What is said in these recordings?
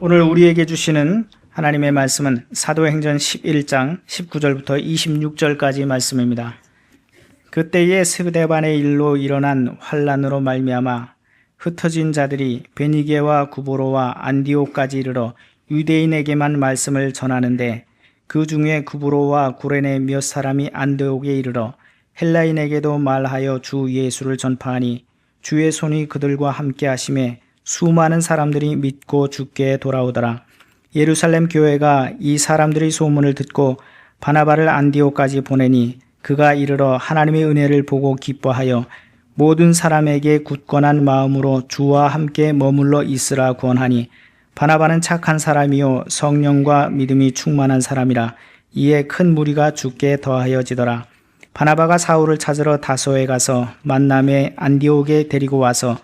오늘 우리에게 주시는 하나님의 말씀은 사도행전 11장 19절부터 26절까지 말씀입니다. 그때에 스데반의 일로 일어난 환란으로 말미암아 흩어진 자들이 베니게와 구브로와 안디옥까지 이르러 유대인에게만 말씀을 전하는데 그 중에 구브로와 구레네 몇 사람이 안디옥에 이르러 헬라인에게도 말하여 주 예수를 전파하니 주의 손이 그들과 함께 하심에 수많은 사람들이 믿고 주께 돌아오더라. 예루살렘 교회가 이 사람들의 소문을 듣고 바나바를 안디옥까지 보내니 그가 이르러 하나님의 은혜를 보고 기뻐하여 모든 사람에게 굳건한 마음으로 주와 함께 머물러 있으라 권하니 바나바는 착한 사람이요 성령과 믿음이 충만한 사람이라. 이에 큰 무리가 주께 더하여지더라. 바나바가 사울을 찾으러 다소에 가서 만남에 안디옥에 데리고 와서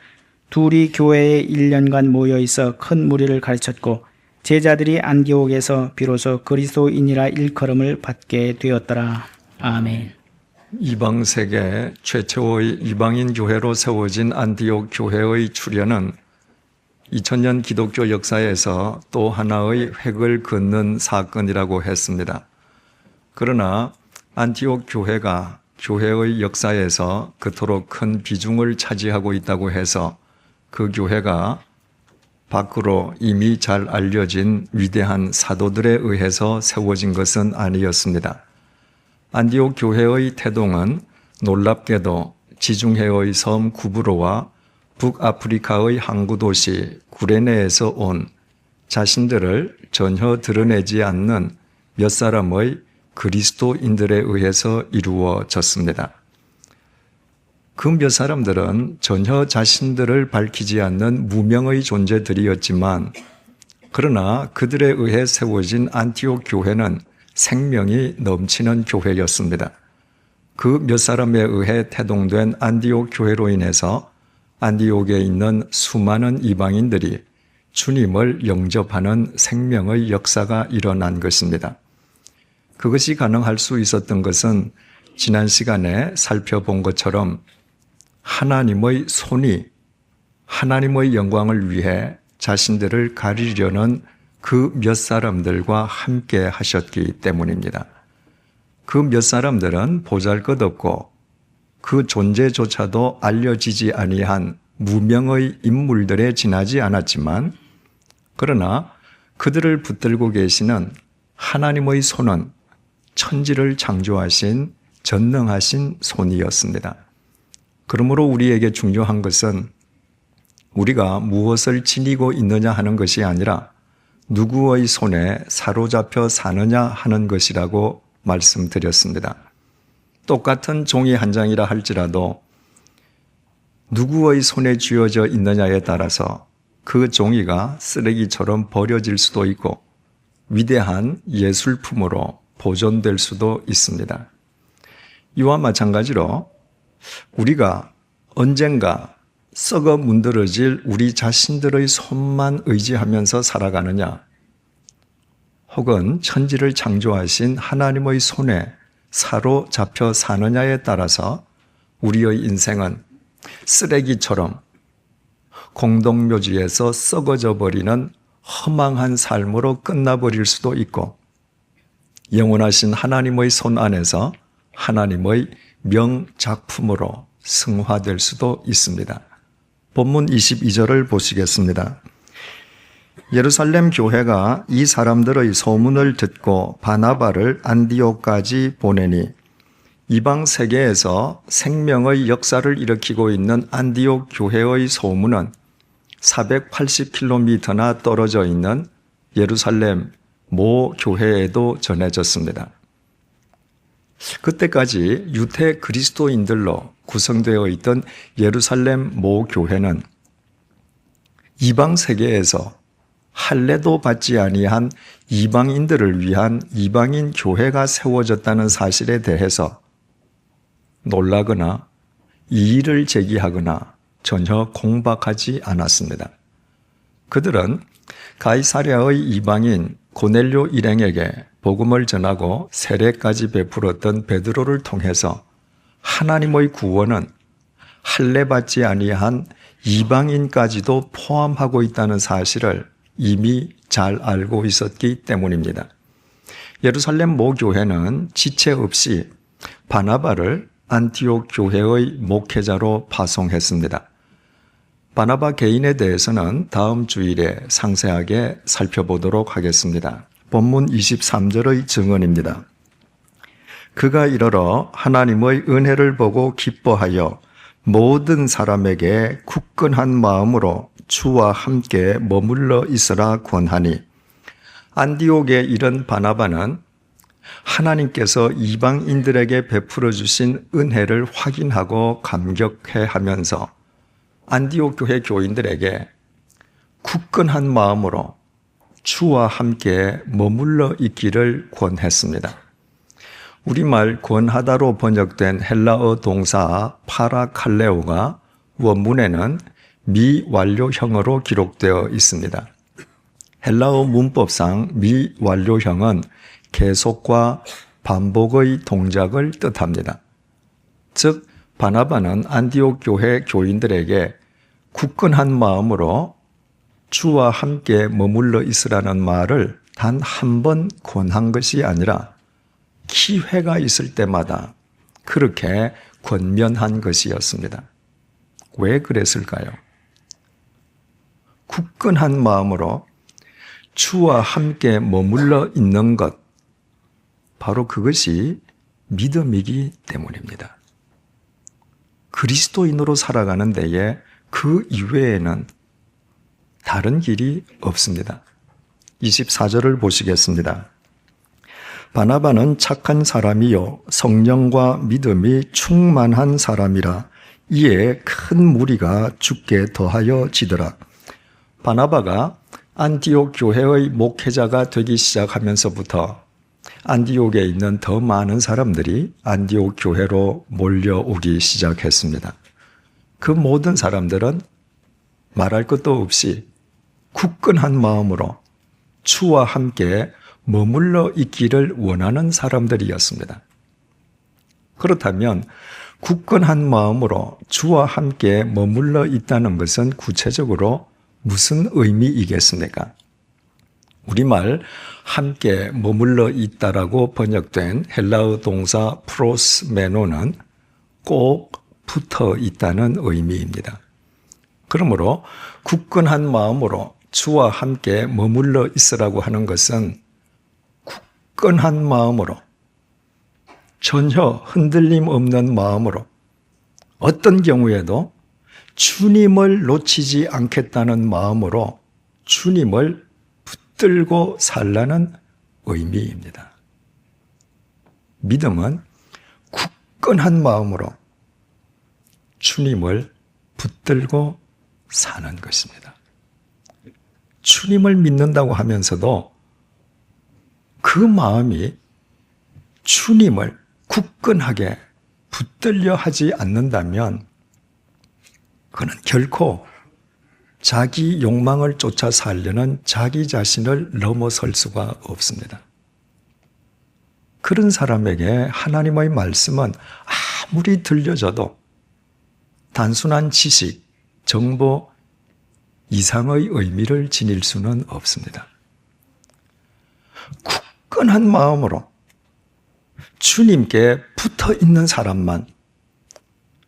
둘이 교회에 1년간 모여 있어 큰 무리를 가르쳤고 제자들이 안디옥에서 비로소 그리스도인이라 일컬음을 받게 되었더라. 아멘. 이방 세계 최초의 이방인 교회로 세워진 안디옥 교회의 출현은 2000년 기독교 역사에서 또 하나의 획을 긋는 사건이라고 했습니다. 그러나 안디옥 교회가 교회의 역사에서 그토록 큰 비중을 차지하고 있다고 해서 그 교회가 밖으로 이미 잘 알려진 위대한 사도들에 의해서 세워진 것은 아니었습니다. 안디옥 교회의 태동은 놀랍게도 지중해의 섬 구브로와 북아프리카의 항구 도시 구레네에서 온 자신들을 전혀 드러내지 않는 몇 사람의 그리스도인들에 의해서 이루어졌습니다. 그 몇 사람들은 전혀 자신들을 밝히지 않는 무명의 존재들이었지만 그러나 그들에 의해 세워진 안디옥 교회는 생명이 넘치는 교회였습니다. 그 몇 사람에 의해 태동된 안디옥 교회로 인해서 안디옥에 있는 수많은 이방인들이 주님을 영접하는 생명의 역사가 일어난 것입니다. 그것이 가능할 수 있었던 것은 지난 시간에 살펴본 것처럼 하나님의 손이 하나님의 영광을 위해 자신들을 가리려는 그 몇 사람들과 함께 하셨기 때문입니다. 그 몇 사람들은 보잘것없고 그 존재조차도 알려지지 아니한 무명의 인물들에 지나지 않았지만 그러나 그들을 붙들고 계시는 하나님의 손은 천지를 창조하신 전능하신 손이었습니다. 그러므로 우리에게 중요한 것은 우리가 무엇을 지니고 있느냐 하는 것이 아니라 누구의 손에 사로잡혀 사느냐 하는 것이라고 말씀드렸습니다. 똑같은 종이 한 장이라 할지라도 누구의 손에 쥐어져 있느냐에 따라서 그 종이가 쓰레기처럼 버려질 수도 있고 위대한 예술품으로 보존될 수도 있습니다. 이와 마찬가지로 우리가 언젠가 썩어 문드러질 우리 자신들의 손만 의지하면서 살아가느냐 혹은 천지를 창조하신 하나님의 손에 사로잡혀 사느냐에 따라서 우리의 인생은 쓰레기처럼 공동묘지에서 썩어져 버리는 허망한 삶으로 끝나버릴 수도 있고 영원하신 하나님의 손 안에서 하나님의 명작품으로 승화될 수도 있습니다. 본문 22절을 보시겠습니다. 예루살렘 교회가 이 사람들의 소문을 듣고 바나바를 안디옥까지 보내니 이방 세계에서 생명의 역사를 일으키고 있는 안디옥 교회의 소문은 480km나 떨어져 있는 예루살렘 모 교회에도 전해졌습니다. 그때까지 유태 그리스도인들로 구성되어 있던 예루살렘 모 교회는 이방 세계에서 할례도 받지 아니한 이방인들을 위한 이방인 교회가 세워졌다는 사실에 대해서 놀라거나 이의를 제기하거나 전혀 공박하지 않았습니다. 그들은 가이사랴의 이방인 고넬료 일행에게 복음을 전하고 세례까지 베풀었던 베드로를 통해서 하나님의 구원은 할례받지 아니한 이방인까지도 포함하고 있다는 사실을 이미 잘 알고 있었기 때문입니다. 예루살렘 모교회는 지체 없이 바나바를 안티옥 교회의 목회자로 파송했습니다. 바나바 개인에 대해서는 다음 주일에 상세하게 살펴보도록 하겠습니다. 본문 23절의 증언입니다. 그가 이르러 하나님의 은혜를 보고 기뻐하여 모든 사람에게 굳건한 마음으로 주와 함께 머물러 있으라 권하니, 안디옥에 이른 바나바는 하나님께서 이방인들에게 베풀어 주신 은혜를 확인하고 감격해 하면서 안디옥 교회 교인들에게 굳건한 마음으로 주와 함께 머물러 있기를 권했습니다. 우리말 권하다로 번역된 헬라어 동사 파라칼레오가 원문에는 미완료형으로 기록되어 있습니다. 헬라어 문법상 미완료형은 계속과 반복의 동작을 뜻합니다. 즉, 바나바는 안디옥 교회 교인들에게 굳건한 마음으로 주와 함께 머물러 있으라는 말을 단 한 번 권한 것이 아니라 기회가 있을 때마다 그렇게 권면한 것이었습니다. 왜 그랬을까요? 굳건한 마음으로 주와 함께 머물러 있는 것, 바로 그것이 믿음이기 때문입니다. 그리스도인으로 살아가는 데에 그 이외에는 다른 길이 없습니다. 24절을 보시겠습니다. 바나바는 착한 사람이요 성령과 믿음이 충만한 사람이라 이에 큰 무리가 죽게 더하여 지더라. 바나바가 안디옥 교회의 목회자가 되기 시작하면서부터 안디옥에 있는 더 많은 사람들이 안디옥 교회로 몰려오기 시작했습니다. 그 모든 사람들은 말할 것도 없이 굳건한 마음으로 주와 함께 머물러 있기를 원하는 사람들이었습니다. 그렇다면 굳건한 마음으로 주와 함께 머물러 있다는 것은 구체적으로 무슨 의미이겠습니까? 우리말 함께 머물러 있다라고 번역된 헬라어 동사 프로스메노는 꼭 붙어 있다는 의미입니다. 그러므로 굳건한 마음으로 주와 함께 머물러 있으라고 하는 것은 굳건한 마음으로, 전혀 흔들림 없는 마음으로, 어떤 경우에도 주님을 놓치지 않겠다는 마음으로 주님을 붙들고 살라는 의미입니다. 믿음은 굳건한 마음으로 주님을 붙들고 사는 것입니다. 주님을 믿는다고 하면서도 그 마음이 주님을 굳건하게 붙들려 하지 않는다면 그는 결코 자기 욕망을 쫓아 살려는 자기 자신을 넘어설 수가 없습니다. 그런 사람에게 하나님의 말씀은 아무리 들려져도 단순한 지식, 정보 이상의 의미를 지닐 수는 없습니다. 굳건한 마음으로 주님께 붙어 있는 사람만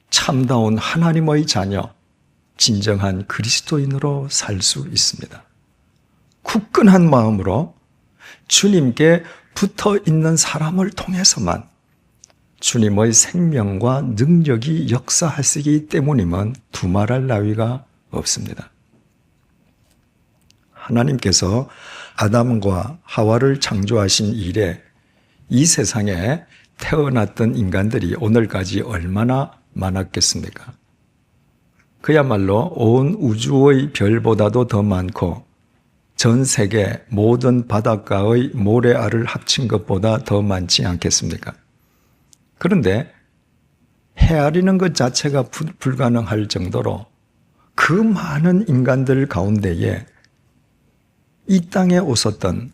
참다운 하나님의 자녀, 진정한 그리스도인으로 살 수 있습니다. 굳건한 마음으로 주님께 붙어 있는 사람을 통해서만 주님의 생명과 능력이 역사하시기 때문임은 두말할 나위가 없습니다. 하나님께서 아담과 하와를 창조하신 이래 이 세상에 태어났던 인간들이 오늘까지 얼마나 많았겠습니까? 그야말로 온 우주의 별보다도 더 많고 전 세계 모든 바닷가의 모래알을 합친 것보다 더 많지 않겠습니까? 그런데 헤아리는 것 자체가 불가능할 정도로 그 많은 인간들 가운데에 이 땅에 오셨던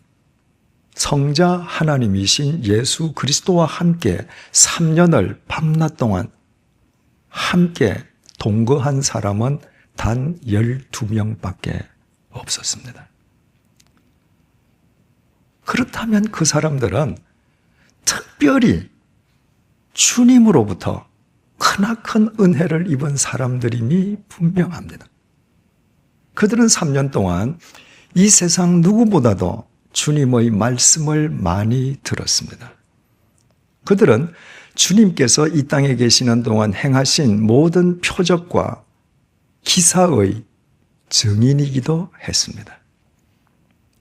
성자 하나님이신 예수 그리스도와 함께 3년을 밤낮 동안 함께 동거한 사람은 단 12명밖에 없었습니다. 그렇다면 그 사람들은 특별히 주님으로부터 크나큰 은혜를 입은 사람들임이 분명합니다. 그들은 3년 동안 이 세상 누구보다도 주님의 말씀을 많이 들었습니다. 그들은 주님께서 이 땅에 계시는 동안 행하신 모든 표적과 기사의 증인이기도 했습니다.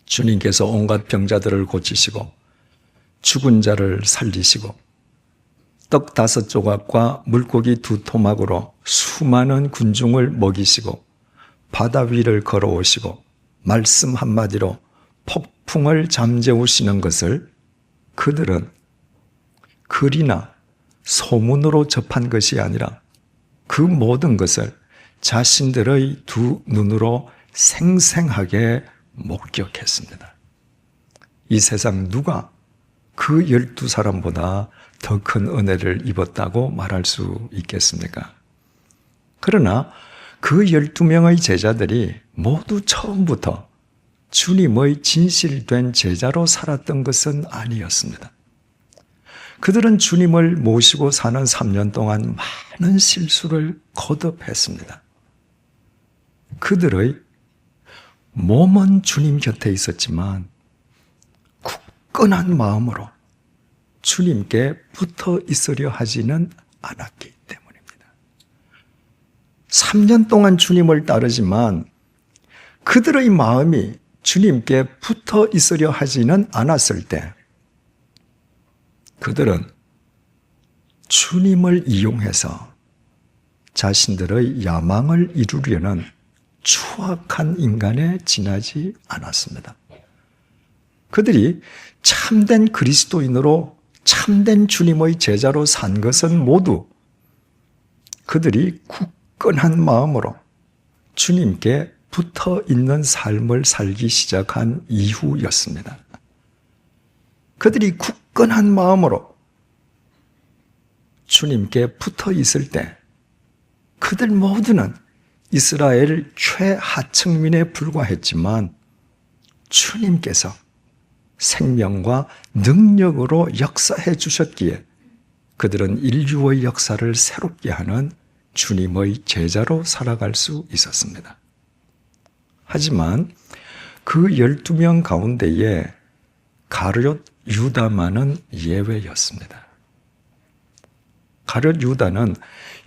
주님께서 온갖 병자들을 고치시고 죽은 자를 살리시고 떡 5조각과 물고기 2토막으로 수많은 군중을 먹이시고 바다 위를 걸어오시고 말씀 한마디로 폭풍을 잠재우시는 것을 그들은 글이나 소문으로 접한 것이 아니라 그 모든 것을 자신들의 두 눈으로 생생하게 목격했습니다. 이 세상 누가 그 12사람보다 더 큰 은혜를 입었다고 말할 수 있겠습니까? 그러나 그 12명의 제자들이 모두 처음부터 주님의 진실된 제자로 살았던 것은 아니었습니다. 그들은 주님을 모시고 사는 3년 동안 많은 실수를 거듭했습니다. 그들의 몸은 주님 곁에 있었지만 굳건한 마음으로 주님께 붙어 있으려 하지는 않았기 때문입니다. 3년 동안 주님을 따르지만 그들의 마음이 주님께 붙어 있으려 하지는 않았을 때 그들은 주님을 이용해서 자신들의 야망을 이루려는 추악한 인간에 지나지 않았습니다. 그들이 참된 그리스도인으로 참된 주님의 제자로 산 것은 모두 그들이 굳건한 마음으로 주님께 붙어 있는 삶을 살기 시작한 이후였습니다. 그들이 굳건한 마음으로 주님께 붙어 있을 때 그들 모두는 이스라엘 최하층민에 불과했지만 주님께서 생명과 능력으로 역사해 주셨기에 그들은 인류의 역사를 새롭게 하는 주님의 제자로 살아갈 수 있었습니다. 하지만 그 12명 가운데에 가룟 유다만은 예외였습니다. 가룟 유다는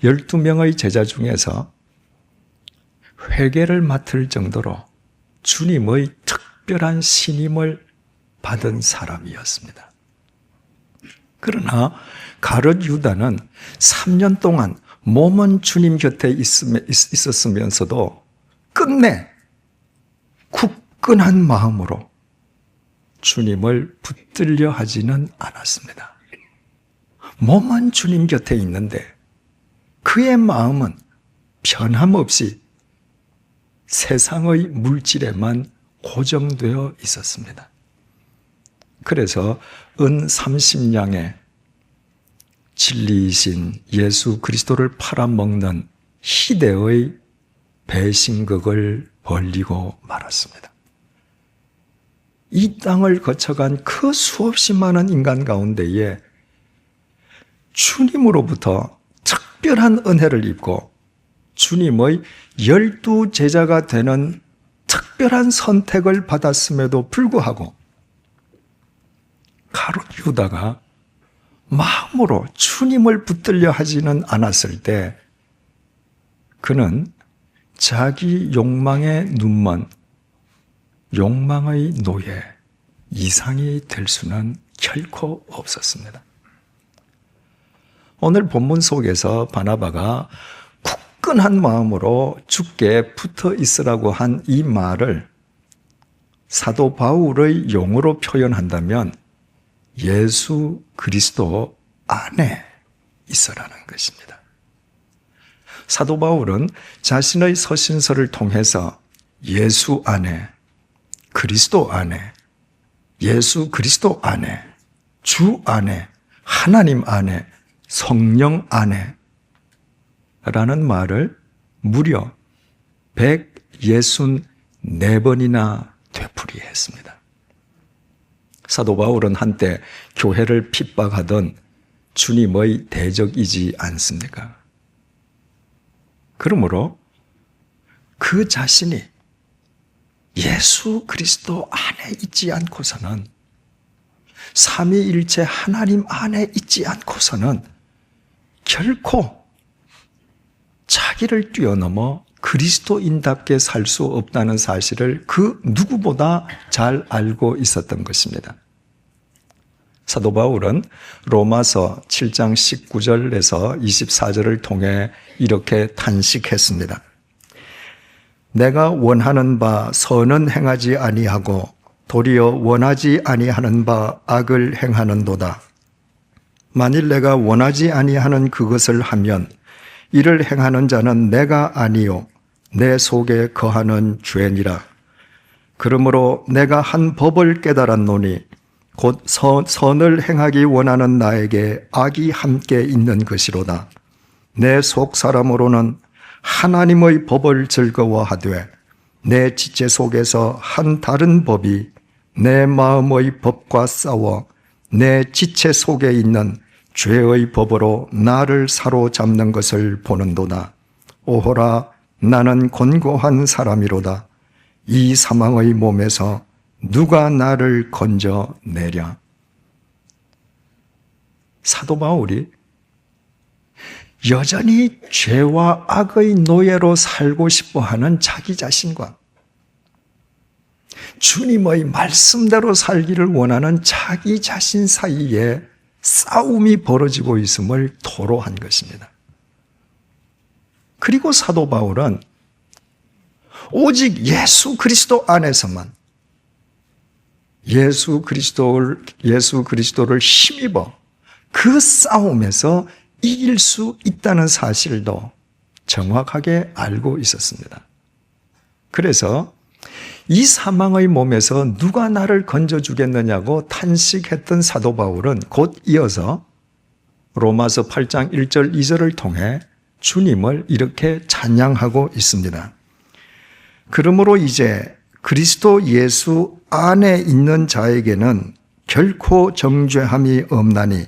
12명의 제자 중에서 회계를 맡을 정도로 주님의 특별한 신임을 받은 사람이었습니다. 그러나 가룟 유다는 3년 동안 몸은 주님 곁에 있었으면서도 끝내 굳건한 마음으로 주님을 붙들려 하지는 않았습니다. 몸은 주님 곁에 있는데 그의 마음은 변함없이 세상의 물질에만 고정되어 있었습니다. 그래서 은 30냥에 진리이신 예수 그리스도를 팔아먹는 희대의 배신극을 벌리고 말았습니다. 이 땅을 거쳐간 그 수없이 많은 인간 가운데에 주님으로부터 특별한 은혜를 입고 주님의 12제자가 되는 특별한 선택을 받았음에도 불구하고 가룟 유다가 마음으로 주님을 붙들려 하지는 않았을 때 그는 자기 욕망에 눈먼 욕망의 노예 이상이 될 수는 결코 없었습니다. 오늘 본문 속에서 바나바가 굳건한 마음으로 주께 붙어 있으라고 한 이 말을 사도 바울의 용어로 표현한다면 예수 그리스도 안에 있으라는 것입니다. 사도 바울은 자신의 서신서를 통해서 예수 안에, 그리스도 안에, 예수 그리스도 안에, 주 안에, 하나님 안에, 성령 안에 라는 말을 무려 164번이나 되풀이했습니다. 사도 바울은 한때 교회를 핍박하던 주님의 대적이지 않습니까? 그러므로 그 자신이 예수 그리스도 안에 있지 않고서는, 삼위일체 하나님 안에 있지 않고서는 결코 자기를 뛰어넘어 그리스도인답게 살 수 없다는 사실을 그 누구보다 잘 알고 있었던 것입니다. 사도 바울은 로마서 7장 19절에서 24절을 통해 이렇게 탄식했습니다. 내가 원하는 바 선은 행하지 아니하고 도리어 원하지 아니하는 바 악을 행하는도다. 만일 내가 원하지 아니하는 그것을 하면 이를 행하는 자는 내가 아니요 내 속에 거하는 죄니라. 그러므로 내가 한 법을 깨달았노니 곧 선을 행하기 원하는 나에게 악이 함께 있는 것이로다. 내 속 사람으로는 하나님의 법을 즐거워하되 내 지체 속에서 한 다른 법이 내 마음의 법과 싸워 내 지체 속에 있는 죄의 법으로 나를 사로잡는 것을 보는도다. 오호라, 나는 곤고한 사람이로다. 이 사망의 몸에서 누가 나를 건져내랴. 사도 바울이 여전히 죄와 악의 노예로 살고 싶어하는 자기 자신과 주님의 말씀대로 살기를 원하는 자기 자신 사이에 싸움이 벌어지고 있음을 토로한 것입니다. 그리고 사도 바울은 오직 예수 그리스도 안에서만 예수 그리스도를 힘입어 그 싸움에서 이길 수 있다는 사실도 정확하게 알고 있었습니다. 그래서 이 사망의 몸에서 누가 나를 건져주겠느냐고 탄식했던 사도 바울은 곧 이어서 로마서 8장 1절 2절을 통해 주님을 이렇게 찬양하고 있습니다. 그러므로 이제 그리스도 예수 안에 있는 자에게는 결코 정죄함이 없나니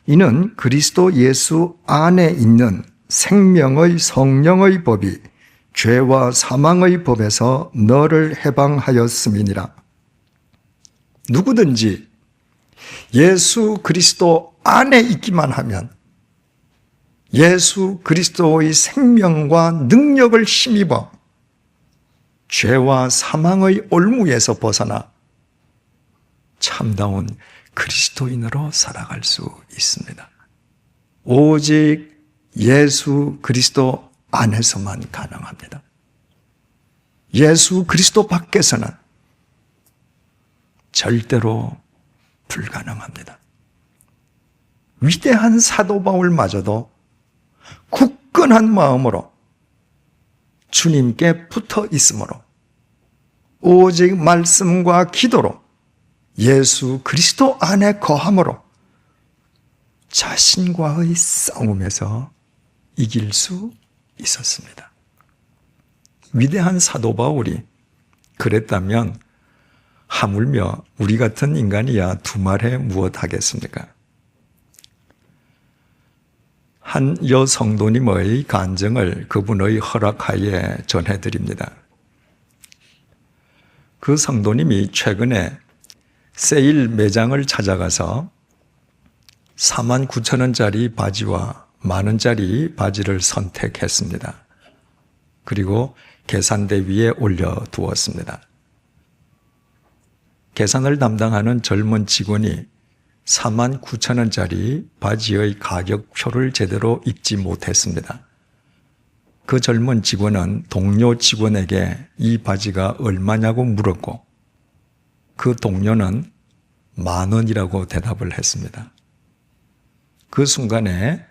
이는 그리스도 예수 안에 있는 생명의 성령의 법이 죄와 사망의 법에서 너를 해방하였음이니라. 누구든지 예수 그리스도 안에 있기만 하면 예수 그리스도의 생명과 능력을 힘입어 죄와 사망의 올무에서 벗어나 참다운 그리스도인으로 살아갈 수 있습니다. 오직 예수 그리스도 안에서만 가능합니다. 예수 그리스도 밖에서는 절대로 불가능합니다. 위대한 사도 바울마저도 굳건한 마음으로 주님께 붙어 있으므로 오직 말씀과 기도로 예수 그리스도 안에 거함으로 자신과의 싸움에서 이길 수 있었습니다. 위대한 사도 바울이 그랬다면 하물며 우리 같은 인간이야 두말해 무엇 하겠습니까? 한 여성도님의 간증을 그분의 허락하에 전해드립니다. 그 성도님이 최근에 세일 매장을 찾아가서 49,000원짜리 바지와 만원짜리 바지를 선택했습니다. 그리고 계산대 위에 올려두었습니다. 계산을 담당하는 젊은 직원이 49,000원짜리 바지의 가격표를 제대로 읽지 못했습니다. 그 젊은 직원은 동료 직원에게 이 바지가 얼마냐고 물었고 그 동료는 10,000원이라고 대답을 했습니다. 그 순간에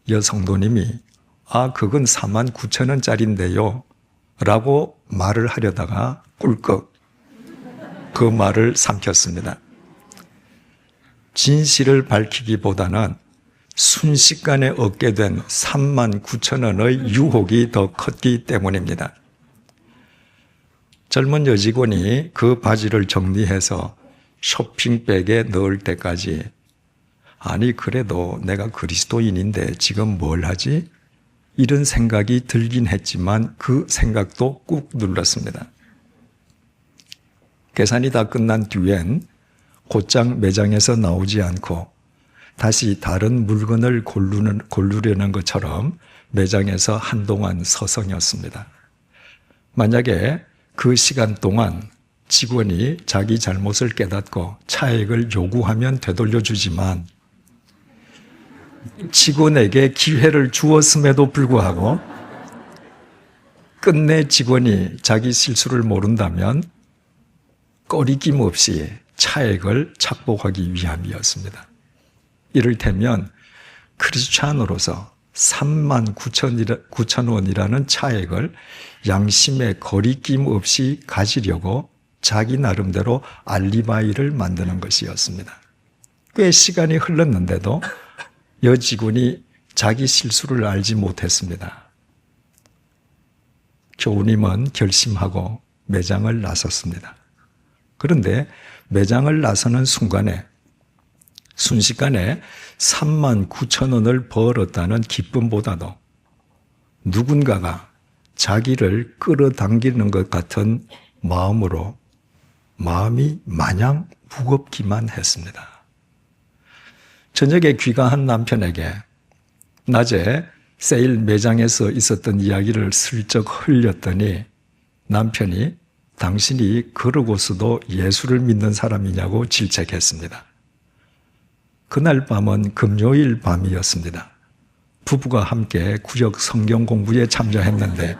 여성도님이 그건 49,000원짜리인데요 라고 말을 하려다가 꿀꺽 그 말을 삼켰습니다. 진실을 밝히기보다는 순식간에 얻게 된 39,000원의 유혹이 더 컸기 때문입니다. 젊은 여직원이 그 바지를 정리해서 쇼핑백에 넣을 때까지 아니 그래도 내가 그리스도인인데 지금 뭘 하지? 이런 생각이 들긴 했지만 그 생각도 꾹 눌렀습니다. 계산이 다 끝난 뒤엔 곧장 매장에서 나오지 않고 다시 다른 물건을 고르려는 것처럼 매장에서 한동안 서성였습니다. 만약에 그 시간 동안 직원이 자기 잘못을 깨닫고 차액을 요구하면 되돌려주지만 직원에게 기회를 주었음에도 불구하고 끝내 직원이 자기 실수를 모른다면 꺼리낌 없이 차액을 착복하기 위함이었습니다. 이를테면 크리스찬으로서 39,000원이라는 차액을 양심의 거리낌 없이 가지려고 자기 나름대로 알리바이를 만드는 것이었습니다. 꽤 시간이 흘렀는데도 여직원이 자기 실수를 알지 못했습니다. 교우님은 결심하고 매장을 나섰습니다. 그런데 매장을 나서는 순식간에 39,000원을 벌었다는 기쁨보다도 누군가가 자기를 끌어당기는 것 같은 마음으로 마음이 마냥 무겁기만 했습니다. 저녁에 귀가한 남편에게 낮에 세일 매장에서 있었던 이야기를 슬쩍 흘렸더니 남편이 당신이 그러고서도 예수를 믿는 사람이냐고 질책했습니다. 그날 밤은 금요일 밤이었습니다. 부부가 함께 구역 성경 공부에 참여했는데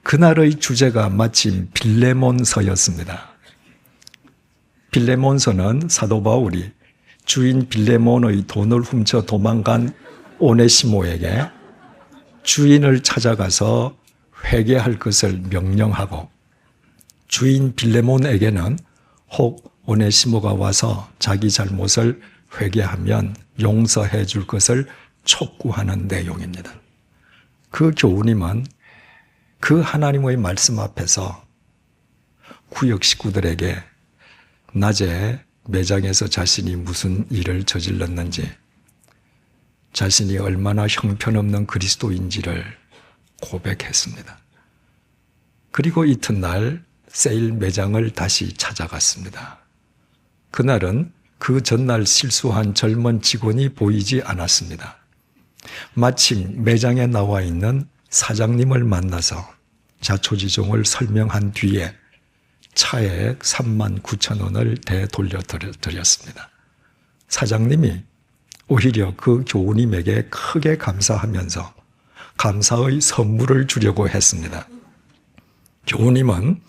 그날의 주제가 마침 빌레몬서였습니다. 빌레몬서는 사도 바울이 주인 빌레몬의 돈을 훔쳐 도망간 오네시모에게 주인을 찾아가서 회개할 것을 명령하고 주인 빌레몬에게는 혹 오네시모가 와서 자기 잘못을 회개하면 용서해 줄 것을 촉구하는 내용입니다. 그 교우님은 그 하나님의 말씀 앞에서 구역 식구들에게 낮에 매장에서 자신이 무슨 일을 저질렀는지, 자신이 얼마나 형편없는 그리스도인지를 고백했습니다. 그리고 이튿날 세일 매장을 다시 찾아갔습니다. 그날은 그 전날 실수한 젊은 직원이 보이지 않았습니다. 마침 매장에 나와 있는 사장님을 만나서 자초지종을 설명한 뒤에 차액 39,000원을 되돌려드렸습니다. 사장님이 오히려 그 교우님에게 크게 감사하면서 감사의 선물을 주려고 했습니다. 교우님은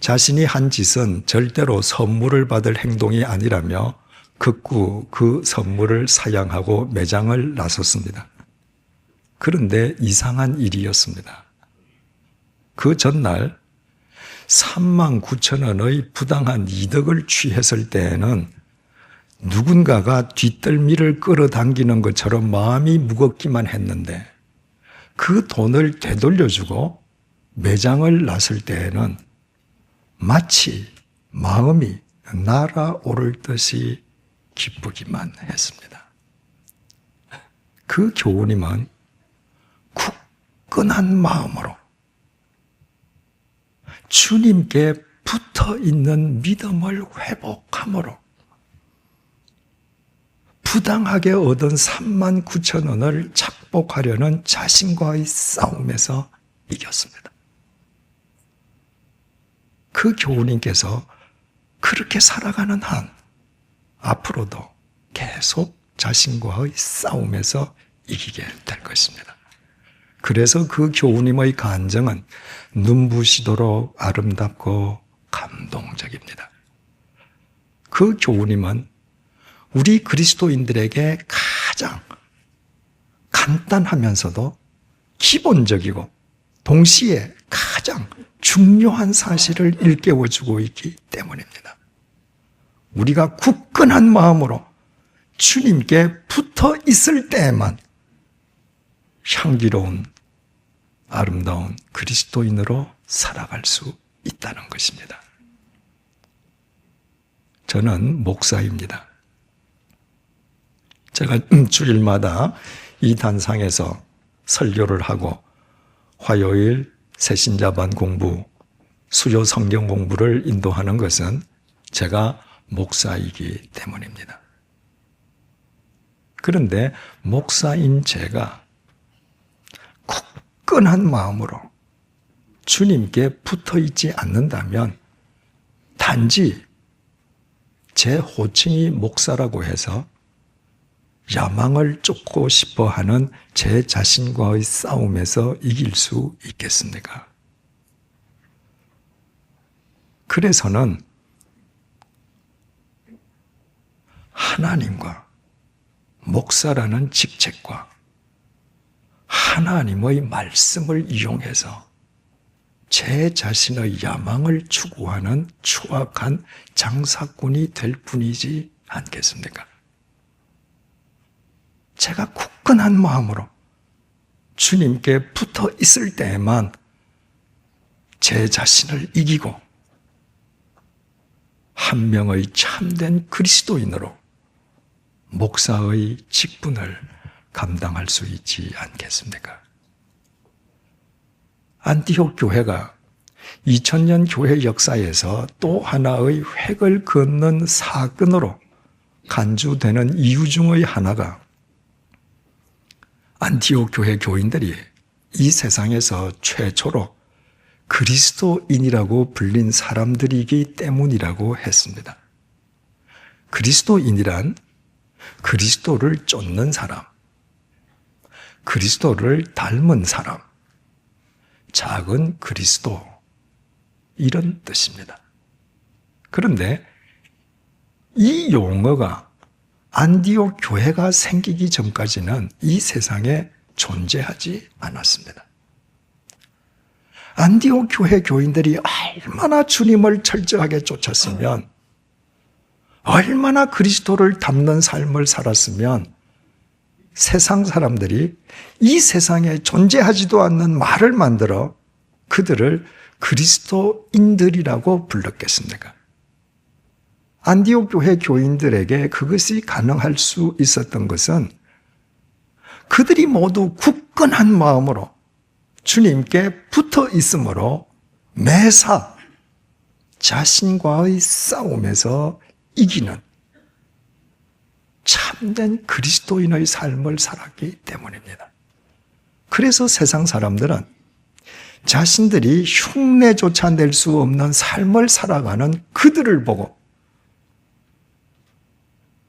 자신이 한 짓은 절대로 선물을 받을 행동이 아니라며 극구 그 선물을 사양하고 매장을 나섰습니다. 그런데 이상한 일이었습니다. 그 전날 39,000원의 부당한 이득을 취했을 때에는 누군가가 뒷덜미를 끌어당기는 것처럼 마음이 무겁기만 했는데 그 돈을 되돌려주고 매장을 나설 때에는 마치 마음이 날아오를 듯이 기쁘기만 했습니다. 그 교우님은 굳건한 마음으로 주님께 붙어 있는 믿음을 회복함으로 부당하게 얻은 39,000원을 착복하려는 자신과의 싸움에서 이겼습니다. 그 교우님께서 그렇게 살아가는 한 앞으로도 계속 자신과의 싸움에서 이기게 될 것입니다. 그래서 그 교우님의 간증은 눈부시도록 아름답고 감동적입니다. 그 교우님은 우리 그리스도인들에게 가장 간단하면서도 기본적이고 동시에 가장 중요한 사실을 일깨워주고 있기 때문입니다. 우리가 굳건한 마음으로 주님께 붙어 있을 때에만 향기로운 아름다운 그리스도인으로 살아갈 수 있다는 것입니다. 저는 목사입니다. 제가 주일마다 이 단상에서 설교를 하고 화요일 새신자반 공부, 수요 성경 공부를 인도하는 것은 제가 목사이기 때문입니다. 그런데 목사인 제가 굳건한 마음으로 주님께 붙어 있지 않는다면 단지 제 호칭이 목사라고 해서 야망을 쫓고 싶어 하는 제 자신과의 싸움에서 이길 수 있겠습니까? 그래서는 하나님과 목사라는 직책과 하나님의 말씀을 이용해서 제 자신의 야망을 추구하는 추악한 장사꾼이 될 뿐이지 않겠습니까? 제가 굳건한 마음으로 주님께 붙어 있을 때에만 제 자신을 이기고 한 명의 참된 그리스도인으로 목사의 직분을 감당할 수 있지 않겠습니까? 안티옥 교회가 2000년 교회 역사에서 또 하나의 획을 긋는 사건으로 간주되는 이유 중의 하나가 안티옥 교회 교인들이 이 세상에서 최초로 그리스도인이라고 불린 사람들이기 때문이라고 했습니다. 그리스도인이란 그리스도를 쫓는 사람, 그리스도를 닮은 사람, 작은 그리스도, 이런 뜻입니다. 그런데 이 용어가 안디옥 교회가 생기기 전까지는 이 세상에 존재하지 않았습니다. 안디옥 교회 교인들이 얼마나 주님을 철저하게 쫓았으면, 얼마나 그리스도를 닮는 삶을 살았으면 세상 사람들이 이 세상에 존재하지도 않는 말을 만들어 그들을 그리스도인들이라고 불렀겠습니까? 안디옥 교회 교인들에게 그것이 가능할 수 있었던 것은 그들이 모두 굳건한 마음으로 주님께 붙어 있으므로 매사 자신과의 싸움에서 이기는 참된 그리스도인의 삶을 살았기 때문입니다. 그래서 세상 사람들은 자신들이 흉내조차 낼 수 없는 삶을 살아가는 그들을 보고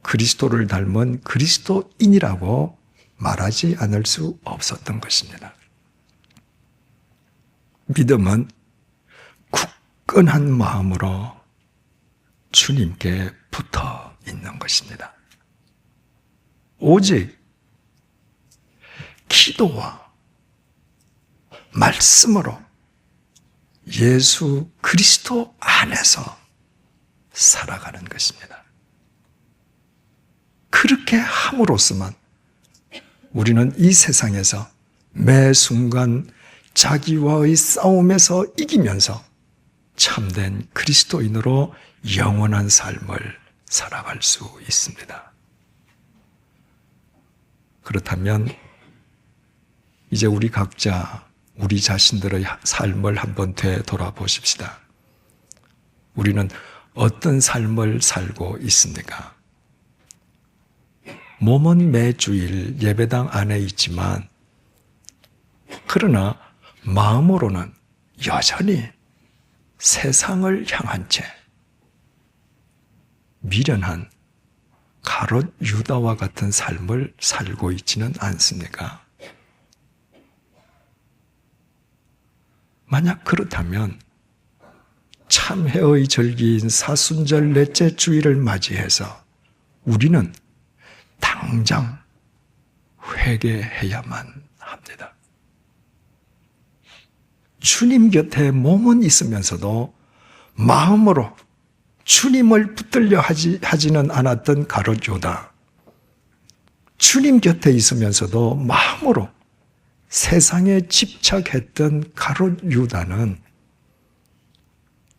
그리스도를 닮은 그리스도인이라고 말하지 않을 수 없었던 것입니다. 믿음은 굳건한 마음으로 주님께 붙어 있는 것입니다. 오직 기도와 말씀으로 예수 그리스도 안에서 살아가는 것입니다. 그렇게 함으로써만 우리는 이 세상에서 매 순간 자기와의 싸움에서 이기면서 참된 그리스도인으로 영원한 삶을 살아갈 수 있습니다. 그렇다면 이제 우리 각자 우리 자신들의 삶을 한번 되돌아보십시다. 우리는 어떤 삶을 살고 있습니까? 몸은 매주일 예배당 안에 있지만 그러나 마음으로는 여전히 세상을 향한 채 미련한 가롯 유다와 같은 삶을 살고 있지는 않습니까? 만약 그렇다면 참회의 절기인 사순절 넷째 주일을 맞이해서 우리는 당장 회개해야만 합니다. 주님 곁에 몸은 있으면서도 마음으로 주님을 붙들려 하지는 않았던 가롯 유다. 주님 곁에 있으면서도 마음으로 세상에 집착했던 가롯 유다는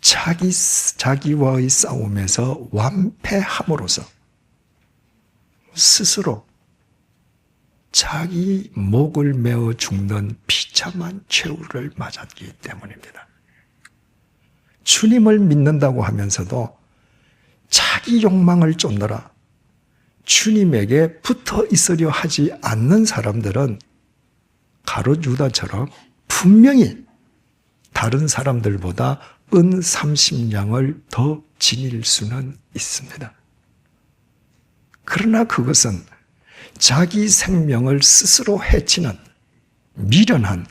자기와의 싸움에서 완패함으로써 스스로 자기 목을 메어 죽는 비참한 최후를 맞았기 때문입니다. 주님을 믿는다고 하면서도 자기 욕망을 쫓느라 주님에게 붙어 있으려 하지 않는 사람들은 가룟 유다처럼 분명히 다른 사람들보다 은 30냥을 더 지닐 수는 있습니다. 그러나 그것은 자기 생명을 스스로 해치는 미련한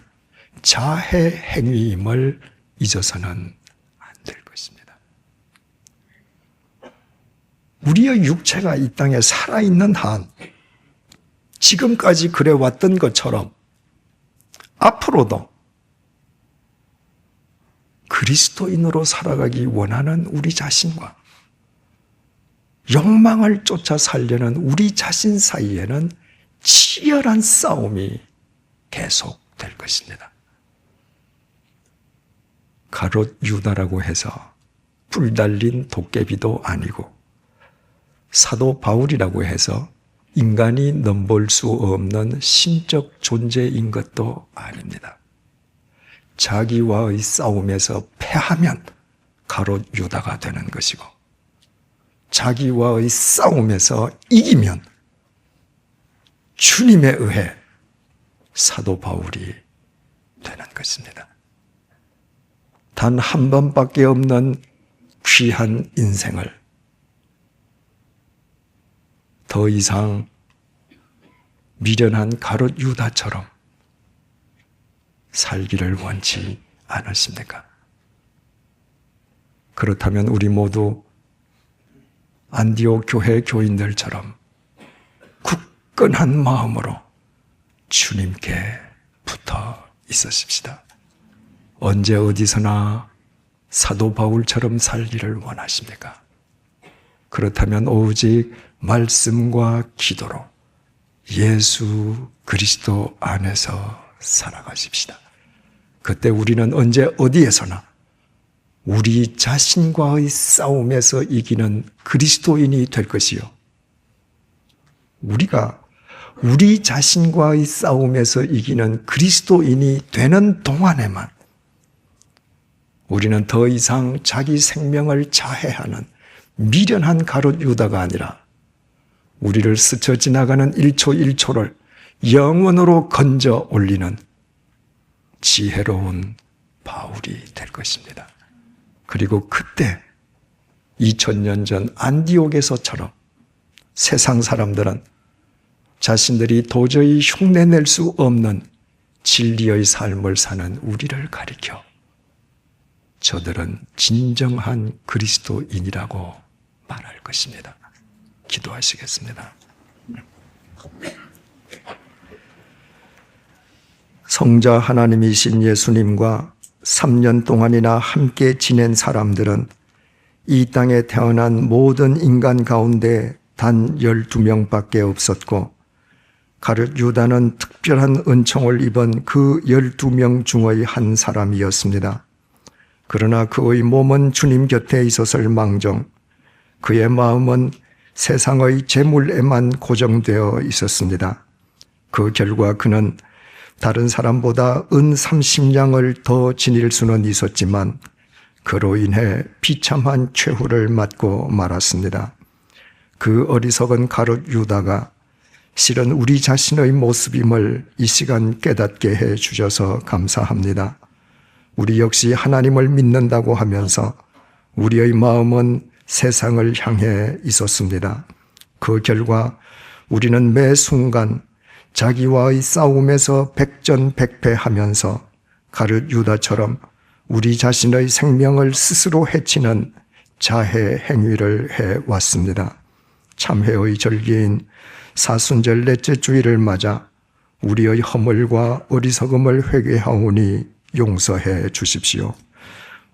자해 행위임을 잊어서는 안 될 것입니다. 우리의 육체가 이 땅에 살아있는 한 지금까지 그래왔던 것처럼 앞으로도 그리스도인으로 살아가기 원하는 우리 자신과 욕망을 쫓아 살려는 우리 자신 사이에는 치열한 싸움이 계속될 것입니다. 가롯 유다라고 해서 뿔 달린 도깨비도 아니고 사도 바울이라고 해서 인간이 넘볼 수 없는 신적 존재인 것도 아닙니다. 자기와의 싸움에서 패하면 가롯 유다가 되는 것이고 자기와의 싸움에서 이기면 주님에 의해 사도 바울이 되는 것입니다. 단 한 번밖에 없는 귀한 인생을 더 이상 미련한 가롯 유다처럼 살기를 원치 않으십니까? 그렇다면 우리 모두 안디옥 교회 교인들처럼 굳건한 마음으로 주님께 붙어 있으십시다. 언제 어디서나 사도 바울처럼 살기를 원하십니까? 그렇다면 오직 말씀과 기도로 예수 그리스도 안에서 살아가십시다. 그때 우리는 언제 어디에서나 우리 자신과의 싸움에서 이기는 그리스도인이 될 것이요. 우리가 우리 자신과의 싸움에서 이기는 그리스도인이 되는 동안에만 우리는 더 이상 자기 생명을 자해하는 미련한 가롯 유다가 아니라 우리를 스쳐 지나가는 1초 1초를 영원으로 건져 올리는 지혜로운 바울이 될 것입니다. 그리고 그때 2000년 전 안디옥에서처럼 세상 사람들은 자신들이 도저히 흉내낼 수 없는 진리의 삶을 사는 우리를 가리켜 저들은 진정한 그리스도인이라고 말할 것입니다. 기도하시겠습니다. 성자 하나님이신 예수님과 3년 동안이나 함께 지낸 사람들은 이 땅에 태어난 모든 인간 가운데 단 12명밖에 없었고 가룟 유다는 특별한 은총을 입은 그 12명 중의 한 사람이었습니다. 그러나 그의 몸은 주님 곁에 있었을 망정 그의 마음은 세상의 재물에만 고정되어 있었습니다. 그 결과 그는 다른 사람보다 은 30냥을 더 지닐 수는 있었지만 그로 인해 비참한 최후를 맞고 말았습니다. 그 어리석은 가룟 유다가 실은 우리 자신의 모습임을 이 시간 깨닫게 해 주셔서 감사합니다. 우리 역시 하나님을 믿는다고 하면서 우리의 마음은 세상을 향해 있었습니다. 그 결과 우리는 매 순간 자기와의 싸움에서 백전백패하면서 가룟 유다처럼 우리 자신의 생명을 스스로 해치는 자해 행위를 해왔습니다. 참회의 절기인 사순절 넷째 주일을 맞아 우리의 허물과 어리석음을 회개하오니 용서해 주십시오.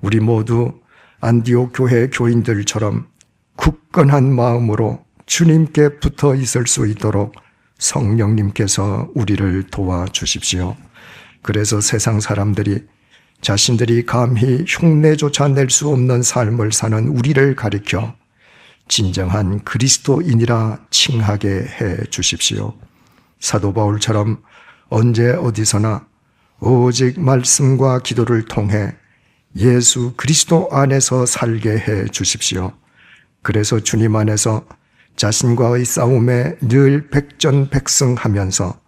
우리 모두 안디옥 교회 교인들처럼 굳건한 마음으로 주님께 붙어 있을 수 있도록 성령님께서 우리를 도와주십시오. 그래서 세상 사람들이 자신들이 감히 흉내조차 낼 수 없는 삶을 사는 우리를 가리켜 진정한 그리스도인이라 칭하게 해 주십시오. 사도 바울처럼 언제 어디서나 오직 말씀과 기도를 통해 예수 그리스도 안에서 살게 해 주십시오. 그래서 주님 안에서 자신과의 싸움에 늘 백전백승하면서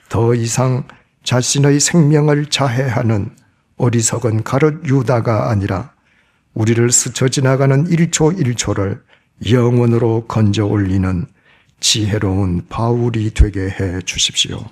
더 이상 자신의 생명을 자해하는 어리석은 가룟 유다가 아니라 우리를 스쳐 지나가는 1초 1초를 영원으로 건져 올리는 지혜로운 바울이 되게 해 주십시오.